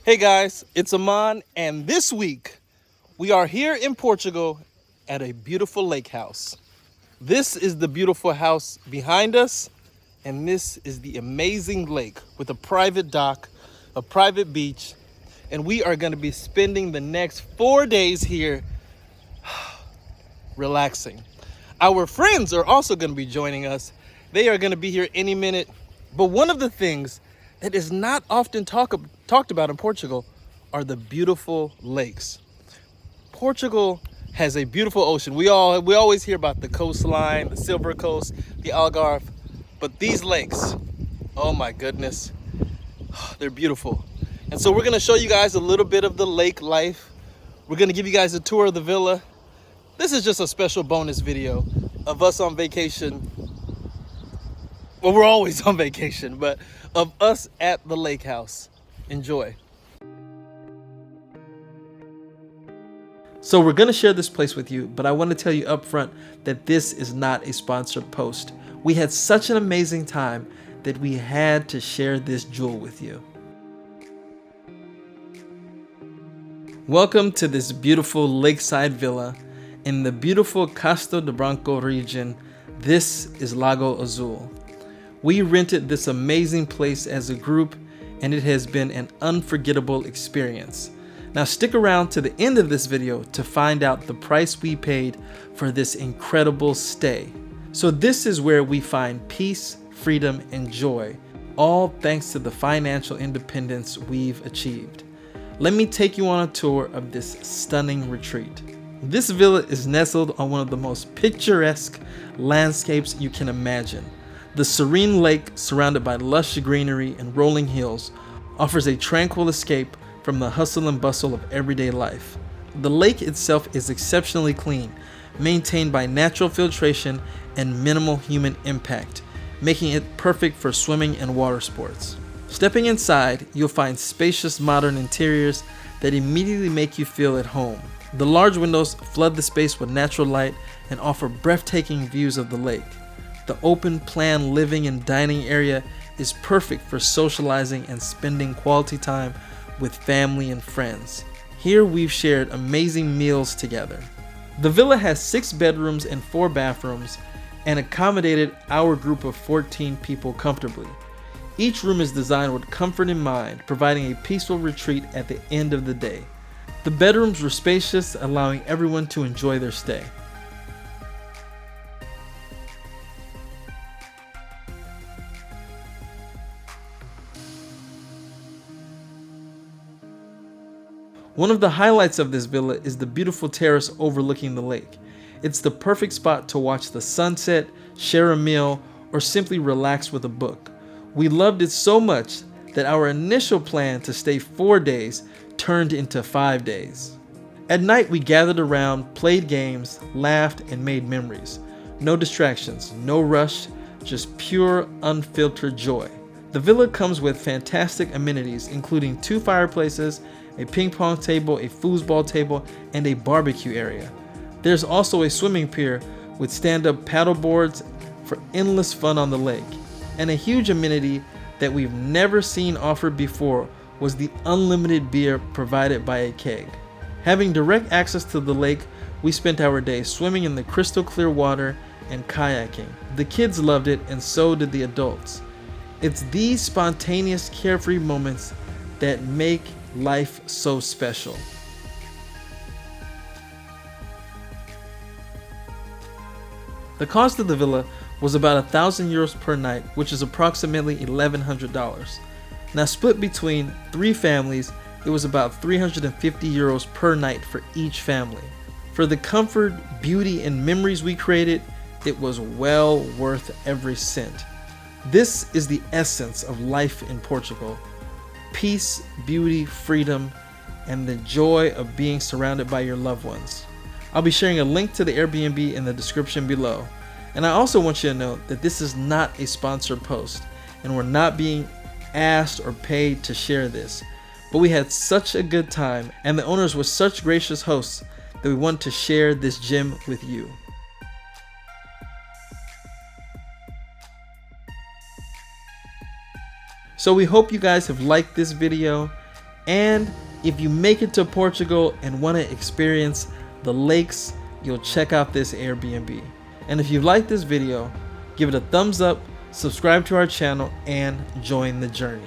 Hey guys, it's Aman, and this week we are here in Portugal at a beautiful lake house. This is the beautiful house behind us, and this is the amazing lake with a private dock, a private beach, and we are going to be spending the next 4 days here relaxing. Our friends are also going to be joining us. They are going to be here any minute, but one of the things that is not often talked about in Portugal are the beautiful lakes. Portugal has a beautiful ocean. We always hear about the coastline, the Silver Coast, the Algarve, but these lakes, oh my goodness, they're beautiful. And so we're gonna show you guys a little bit of the lake life. We're gonna give you guys a tour of the villa. This is just a special bonus video of us on vacation. Well, we're always on vacation, but of us at the lake house. Enjoy. So we're going to share this place with you, but I want to tell you up front that this is not a sponsored post. We had such an amazing time that we had to share this jewel with you. Welcome to this beautiful lakeside villa in the beautiful Costa de Branco region. This is Lago Azul. We rented this amazing place as a group, and it has been an unforgettable experience. Now stick around to the end of this video to find out the price we paid for this incredible stay. So this is where we find peace, freedom, and joy, all thanks to the financial independence we've achieved. Let me take you on a tour of this stunning retreat. This villa is nestled on one of the most picturesque landscapes you can imagine. The serene lake, surrounded by lush greenery and rolling hills, offers a tranquil escape from the hustle and bustle of everyday life. The lake itself is exceptionally clean, maintained by natural filtration and minimal human impact, making it perfect for swimming and water sports. Stepping inside, you'll find spacious modern interiors that immediately make you feel at home. The large windows flood the space with natural light and offer breathtaking views of the lake. The open plan living and dining area is perfect for socializing and spending quality time with family and friends. Here we've shared amazing meals together. The villa has 6 bedrooms and 4 bathrooms and accommodated our group of 14 people comfortably. Each room is designed with comfort in mind, providing a peaceful retreat at the end of the day. The bedrooms were spacious, allowing everyone to enjoy their stay. One of the highlights of this villa is the beautiful terrace overlooking the lake. It's the perfect spot to watch the sunset, share a meal, or simply relax with a book. We loved it so much that our initial plan to stay 4 days turned into 5 days. At night, we gathered around, played games, laughed, and made memories. No distractions, no rush, just pure, unfiltered joy. The villa comes with fantastic amenities, including 2 fireplaces, a ping pong table, a foosball table, and a barbecue area. There's also a swimming pier with stand-up paddle boards for endless fun on the lake. And a huge amenity that we've never seen offered before was the unlimited beer provided by a keg. Having direct access to the lake, we spent our day swimming in the crystal clear water and kayaking. The kids loved it, and so did the adults. It's these spontaneous, carefree moments that make life so special. The cost of the villa was about €1,000 per night, which is approximately $1,100. Now split between 3 families, it was about €350 per night for each family. For the comfort, beauty, and memories we created, it was well worth every cent. This is the essence of life in Portugal. Peace, beauty, freedom, and the joy of being surrounded by your loved ones. I'll be sharing a link to the Airbnb in the description below. And I also want you to know that this is not a sponsored post, and we're not being asked or paid to share this. But we had such a good time, and the owners were such gracious hosts that we want to share this gem with you. So we hope you guys have liked this video. And if you make it to Portugal and want to experience the lakes, you'll check out this Airbnb. And if you like this video, give it a thumbs up, subscribe to our channel, and join the journey.